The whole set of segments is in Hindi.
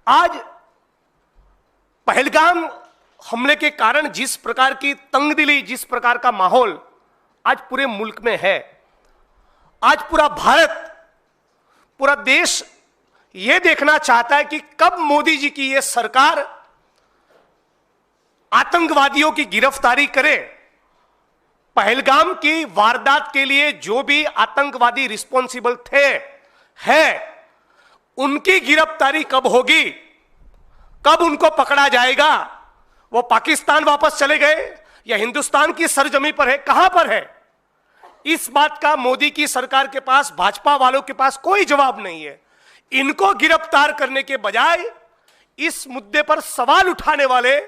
आज पहलगाम हमले के कारण जिस प्रकार की तंगदिली, जिस प्रकार का माहौल आज पूरे मुल्क में है, आज पूरा भारत, पूरा देश यह देखना चाहता है कि कब मोदी जी की यह सरकार आतंकवादियों की गिरफ्तारी करे। पहलगाम की वारदात के लिए जो भी आतंकवादी रिस्पॉन्सिबल थे, है, उनकी गिरफ्तारी कब होगी, कब उनको पकड़ा जाएगा? वो पाकिस्तान वापस चले गए या हिंदुस्तान की सरजमी पर है, कहां पर है? इस बात का मोदी की सरकार के पास, भाजपा वालों के पास कोई जवाब नहीं है। इनको गिरफ्तार करने के बजाय इस मुद्दे पर सवाल उठाने वाले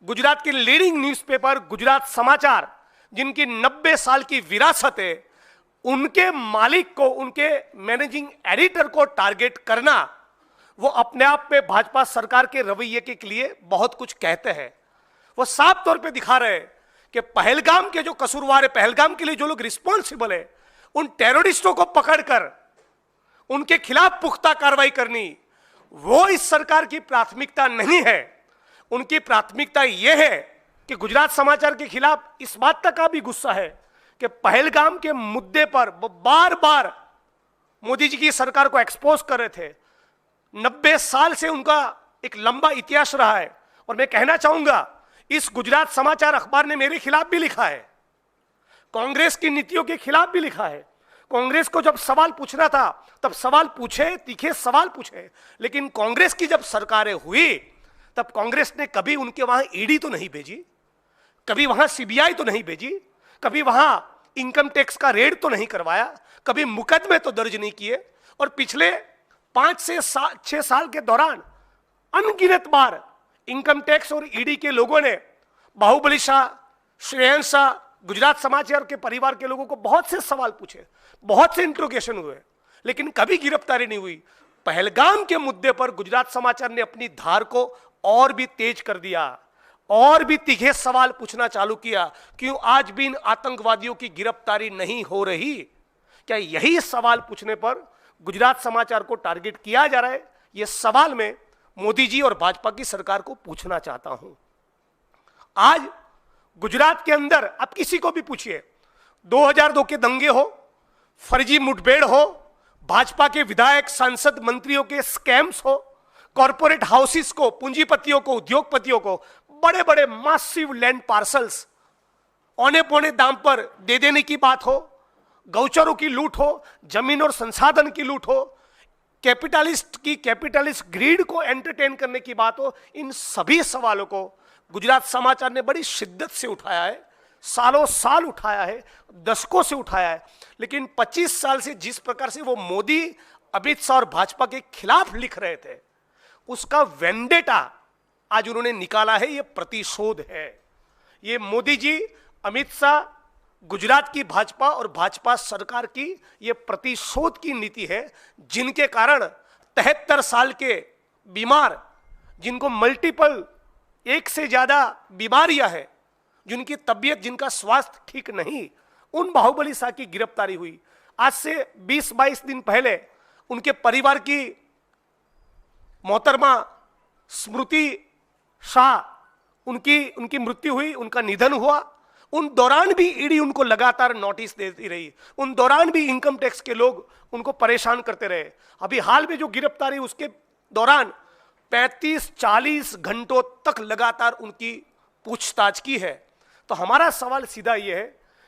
गुजरात के लीडिंग न्यूज़पेपर गुजरात समाचार, जिनकी 90 साल की विरासत है, उनके मालिक को, उनके मैनेजिंग एडिटर को टारगेट करना, वो अपने आप में भाजपा सरकार के रवैये के लिए बहुत कुछ कहते हैं। वो साफ तौर पे दिखा रहे हैं कि पहलगाम के जो कसूरवार है, पहलगाम के लिए जो लोग रिस्पॉन्सिबल है, उन टेररिस्टों को पकड़कर उनके खिलाफ पुख्ता कार्रवाई करनी, वो इस सरकार की प्राथमिकता नहीं है। उनकी प्राथमिकता यह है कि गुजरात समाचार के खिलाफ इस बात तक का भी गुस्सा है कि पहलगाम के मुद्दे पर वो बार बार मोदी जी की सरकार को एक्सपोज कर रहे थे। 90 साल से उनका एक लंबा इतिहास रहा है। और मैं कहना चाहूंगा, इस गुजरात समाचार अखबार ने मेरे खिलाफ भी लिखा है, कांग्रेस की नीतियों के खिलाफ भी लिखा है। कांग्रेस को जब सवाल पूछना था तब सवाल पूछे, तीखे सवाल पूछे, लेकिन कांग्रेस की जब सरकारें हुई तब कांग्रेस ने कभी उनके वहां ईडी तो नहीं भेजी, कभी वहां सीबीआई तो नहीं भेजी, कभी वहां इनकम टैक्स का रेड तो नहीं करवाया, कभी मुकदमे तो दर्ज नहीं किए। और पिछले 5 से 6 साल के दौरान अनगिनत बार इनकम टैक्स और ईडी के लोगों ने बाहुबली शाह, श्रेयांश शाह, गुजरात समाचार के परिवार के लोगों को बहुत से सवाल पूछे, बहुत से इंट्रोगेशन हुए, लेकिन कभी गिरफ्तारी नहीं हुई। पहलगाम के मुद्दे पर गुजरात समाचार ने अपनी धार को और भी तेज कर दिया, और भी तीखे सवाल पूछना चालू किया। क्यों आज भी इन आतंकवादियों की गिरफ्तारी नहीं हो रही? क्या यही सवाल पूछने पर गुजरात समाचार को टारगेट किया जा रहा है? यह सवाल मैं मोदी जी और भाजपा की सरकार को पूछना चाहता हूं। आज गुजरात के अंदर आप किसी को भी पूछिए, 2002 के दंगे हो, फर्जी मुठभेड़ हो, भाजपा के विधायक, सांसद, मंत्रियों के स्कैम्स हो, कॉर्पोरेट हाउसेस को, पूंजीपतियों को, उद्योगपतियों को बड़े बड़े मासिव लैंड पार्सल्स औने पौने दाम पर दे देने की बात हो, गौचरों की लूट हो, जमीन और संसाधन की लूट हो, कैपिटलिस्ट ग्रीड को एंटरटेन करने की बात हो, इन सभी सवालों को गुजरात समाचार ने बड़ी शिद्दत से उठाया है, सालों साल उठाया है, दशकों से उठाया है। लेकिन 25 साल से जिस प्रकार से वो मोदी, अमित शाह और भाजपा के खिलाफ लिख रहे थे, उसका वेंडेटा आज उन्होंने निकाला है। ये प्रतिशोध है। ये मोदी जी, अमित शाह, गुजरात की भाजपा और भाजपा सरकार की ये प्रतिशोध की नीति है, जिनके कारण 73 साल के बीमार, जिनको मल्टीपल, एक से ज्यादा बीमारियां हैं, जिनकी तबीयत, जिनका स्वास्थ्य ठीक नहीं, उन बाहुबली शाह की गिरफ्तारी हुई। आज से 20-22 दिन पहले उनके परिवार की मोहतरमा स्मृति शाह, उनकी मृत्यु हुई, उनका निधन हुआ। उन दौरान भी ईडी उनको लगातार नोटिस देती रही, उन दौरान भी इनकम टैक्स के लोग उनको परेशान करते रहे। अभी हाल में जो गिरफ्तारी, उसके दौरान 35-40 घंटों तक लगातार उनकी पूछताछ की है। तो हमारा सवाल सीधा यह है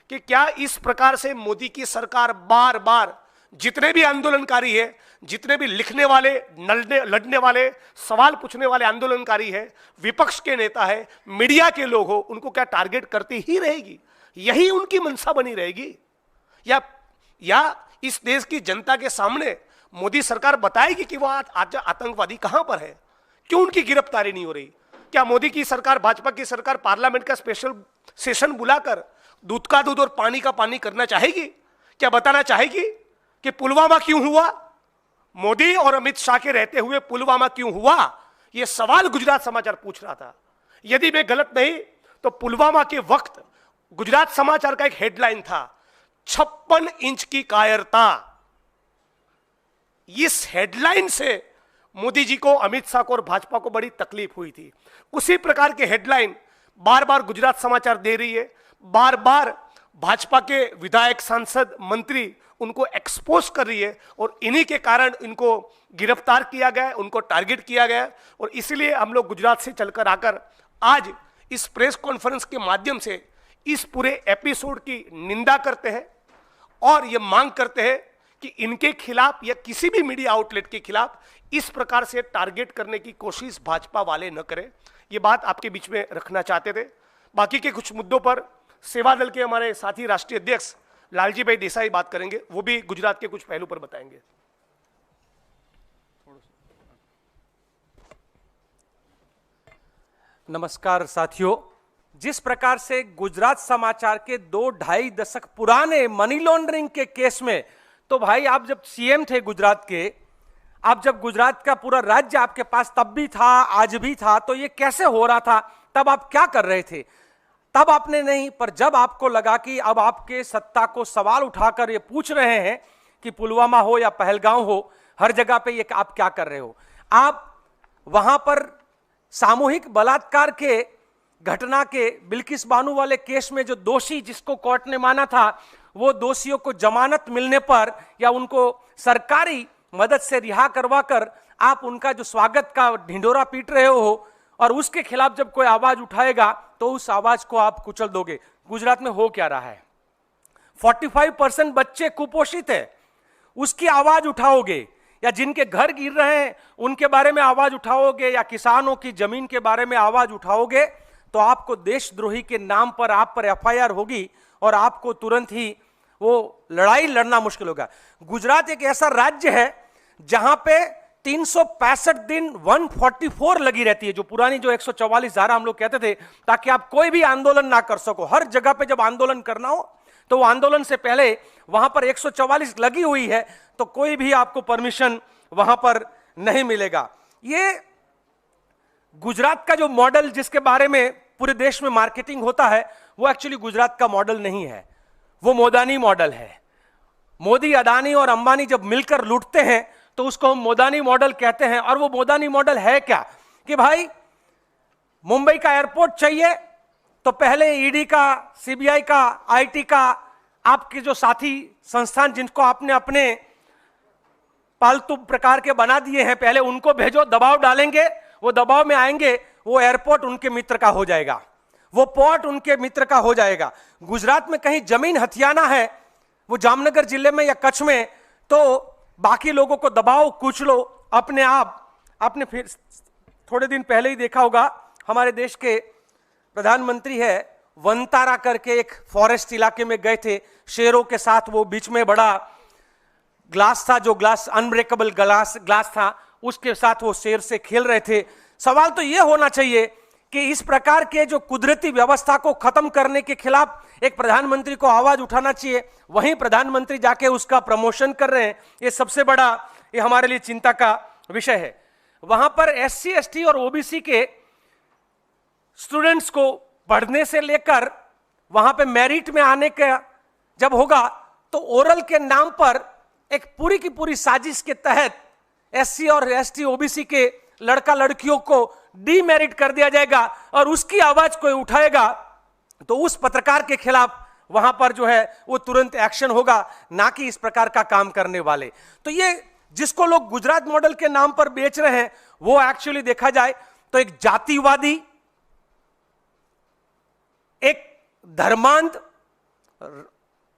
कि क्या इस प्रकार से मोदी की सरकार बार बार, जितने भी आंदोलनकारी है, जितने भी लिखने वाले, लड़ने वाले, सवाल पूछने वाले आंदोलनकारी है, विपक्ष के नेता है, मीडिया के लोग हो, उनको क्या टारगेट करती ही रहेगी? यही उनकी मंशा बनी रहेगी? या इस देश की जनता के सामने मोदी सरकार बताएगी कि वह आतंकवादी कहां पर है? क्यों उनकी गिरफ्तारी नहीं हो रही? क्या मोदी की सरकार, भाजपा की सरकार पार्लियामेंट का स्पेशल सेशन बुलाकर दूध का दूध और पानी का पानी करना चाहेगी? क्या बताना चाहेगी कि पुलवामा क्यों हुआ? मोदी और अमित शाह के रहते हुए पुलवामा क्यों हुआ? यह सवाल गुजरात समाचार पूछ रहा था। यदि मैं गलत नहीं तो पुलवामा के वक्त गुजरात समाचार का एक हेडलाइन था, 56 इंच की कायरता। इस हेडलाइन से मोदी जी को, अमित शाह को और भाजपा को बड़ी तकलीफ हुई थी। उसी प्रकार के हेडलाइन बार बार गुजरात समाचार दे रही है, बार बार भाजपा के विधायक, सांसद, मंत्री उनको एक्सपोज कर रही है और इन्हीं के कारण इनको गिरफ्तार किया गया है, उनको टारगेट किया गया है। और इसलिए हम लोग गुजरात से चलकर आकर आज इस प्रेस कॉन्फ्रेंस के माध्यम से इस पूरे एपिसोड की निंदा करते हैं और ये मांग करते हैं कि इनके खिलाफ या किसी भी मीडिया आउटलेट के खिलाफ इस प्रकार से टारगेट करने की कोशिश भाजपा वाले न करें। ये बात आपके बीच में रखना चाहते थे। बाकी के कुछ मुद्दों पर सेवा दल के हमारे साथी राष्ट्रीय अध्यक्ष लालजी भाई देसाई बात करेंगे, वो भी गुजरात के कुछ पहलू पर बताएंगे। नमस्कार साथियों, जिस प्रकार से गुजरात समाचार के 2-2.5 दशक पुराने मनी लॉन्ड्रिंग के केस में, तो भाई आप जब सीएम थे गुजरात के, आप जब गुजरात का पूरा राज्य आपके पास तब भी था, आज भी था, तो ये कैसे हो रहा था? तब आप क्या कर रहे थे? तब आपने नहीं, पर जब आपको लगा कि अब आपके सत्ता को सवाल उठाकर ये पूछ रहे हैं कि पुलवामा हो या पहलगांव हो, हर जगह पे ये आप क्या कर रहे हो? आप वहां पर सामूहिक बलात्कार के घटना के बिल्किस बानो वाले केस में जो दोषी जिसको कोर्ट ने माना था, वो दोषियों को जमानत मिलने पर या उनको सरकारी मदद से रिहा करवाकर आप उनका जो स्वागत का ढिंढोरा पीट रहे हो और उसके खिलाफ जब कोई आवाज उठाएगा तो उस आवाज को आप कुचल दोगे। गुजरात में हो क्या रहा है? 45% बच्चे कुपोषित है, उसकी आवाज उठाओगे? या जिनके घर गिर रहे हैं उनके बारे में आवाज उठाओगे? या किसानों की जमीन के बारे में आवाज उठाओगे? तो आपको देशद्रोही के नाम पर आप पर एफआईआर होगी और आपको तुरंत ही वो लड़ाई लड़ना मुश्किल होगा। गुजरात एक ऐसा राज्य है जहां पे 365 दिन 144 लगी रहती है, जो पुरानी जो 144 धारा हम लोग कहते थे, ताकि आप कोई भी आंदोलन ना कर सको। हर जगह पे जब आंदोलन करना हो तो वो आंदोलन से पहले वहां पर 144 लगी हुई है, तो कोई भी आपको परमिशन वहां पर नहीं मिलेगा। ये गुजरात का जो मॉडल जिसके बारे में पूरे देश में मार्केटिंग होता है, वो एक्चुअली गुजरात का मॉडल नहीं है, वो मोदानी मॉडल है। मोदी, अडानी और अंबानी जब मिलकर लूटते हैं तो उसको हम मोदानी मॉडल कहते हैं। और वो मोदानी मॉडल है क्या कि भाई मुंबई का एयरपोर्ट चाहिए तो पहले ईडी का, सीबीआई का, आईटी का, आपके जो साथी संस्थान जिनको आपने अपने पालतू प्रकार के बना दिए हैं, पहले उनको भेजो, दबाव डालेंगे, वो दबाव में आएंगे, वो एयरपोर्ट उनके मित्र का हो जाएगा, वो पोर्ट उनके मित्र का हो जाएगा। गुजरात में कहीं जमीन हथियाना है, वो जामनगर जिले में या कच्छ में, तो बाकी लोगों को दबाओ, कुचलो अपने आप। आपने फिर थोड़े दिन पहले ही देखा होगा, हमारे देश के प्रधानमंत्री है वनतारा करके एक फॉरेस्ट इलाके में गए थे शेरों के साथ। वो बीच में बड़ा ग्लास था, जो ग्लास अनब्रेकेबल ग्लास था, उसके साथ वो शेर से खेल रहे थे। सवाल तो ये होना चाहिए कि इस प्रकार के जो कुदरती व्यवस्था को खत्म करने के खिलाफ एक प्रधानमंत्री को आवाज उठाना चाहिए। वहीं प्रधानमंत्री जाके उसका प्रमोशन कर रहे हैं, ये सबसे बड़ा, ये हमारे लिए चिंता का विषय है। वहां पर एससी, एसटी और ओबीसी के स्टूडेंट्स को पढ़ने से लेकर वहां पे मेरिट में आने का जब होगा तो ओरल के नाम पर एक पूरी की पूरी साजिश के तहत एससी और एसटी, ओबीसी के लड़का लड़कियों को डीमेरिट कर दिया जाएगा और उसकी आवाज कोई उठाएगा तो उस पत्रकार के खिलाफ वहां पर जो है वो तुरंत एक्शन होगा, ना कि इस प्रकार का काम करने वाले। तो ये जिसको लोग गुजरात मॉडल के नाम पर बेच रहे हैं, वो एक्चुअली देखा जाए तो एक जातिवादी, एक धर्मांध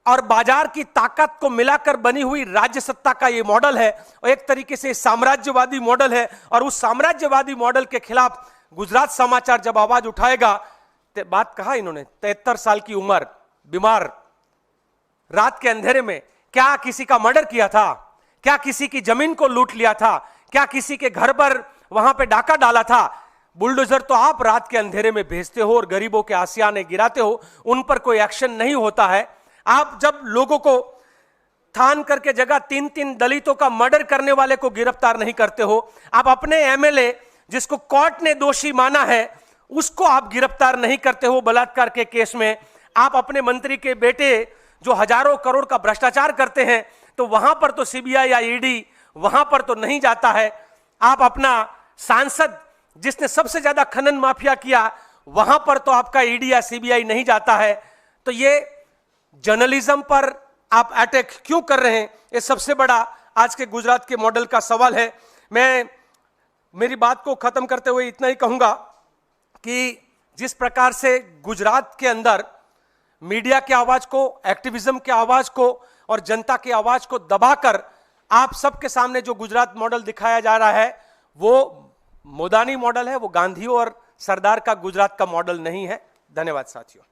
और बाजार की ताकत को मिलाकर बनी हुई राज्य सत्ता का ये मॉडल है और एक तरीके से साम्राज्यवादी मॉडल है। और उस साम्राज्यवादी मॉडल के खिलाफ गुजरात समाचार जब आवाज उठाएगा, तो बात कहा इन्होंने, 73 साल की उम्र, बीमार, रात के अंधेरे में क्या किसी का मर्डर किया था? क्या किसी की जमीन को लूट लिया था? क्या किसी के घर पर वहां पे डाका डाला था? बुलडोजर तो आप रात के अंधेरे में भेजते हो और गरीबों के आसियाने गिराते हो, उन पर कोई एक्शन नहीं होता है। आप जब लोगों को थान करके जगह 3-3 दलितों का मर्डर करने वाले को गिरफ्तार नहीं करते हो, आप अपने एमएलए जिसको कोर्ट ने दोषी माना है उसको आप गिरफ्तार नहीं करते हो बलात्कार के केस में, आप अपने मंत्री के बेटे जो हजारों करोड़ का भ्रष्टाचार करते हैं तो वहां पर तो सीबीआई या ईडी वहां पर तो नहीं जाता है। आप अपना सांसद जिसने सबसे ज्यादा खनन माफिया किया वहां पर तो आपका ईडी या सीबीआई नहीं जाता है, तो ये जर्नलिज्म पर आप अटैक क्यों कर रहे हैं? ये सबसे बड़ा आज के गुजरात के मॉडल का सवाल है। मैं मेरी बात को खत्म करते हुए इतना ही कहूंगा कि जिस प्रकार से गुजरात के अंदर मीडिया की आवाज को, एक्टिविज्म की आवाज को और जनता की आवाज को दबाकर आप सबके सामने जो गुजरात मॉडल दिखाया जा रहा है वो मोदानी मॉडल है, वो गांधी और सरदार का गुजरात का मॉडल नहीं है। धन्यवाद साथियों।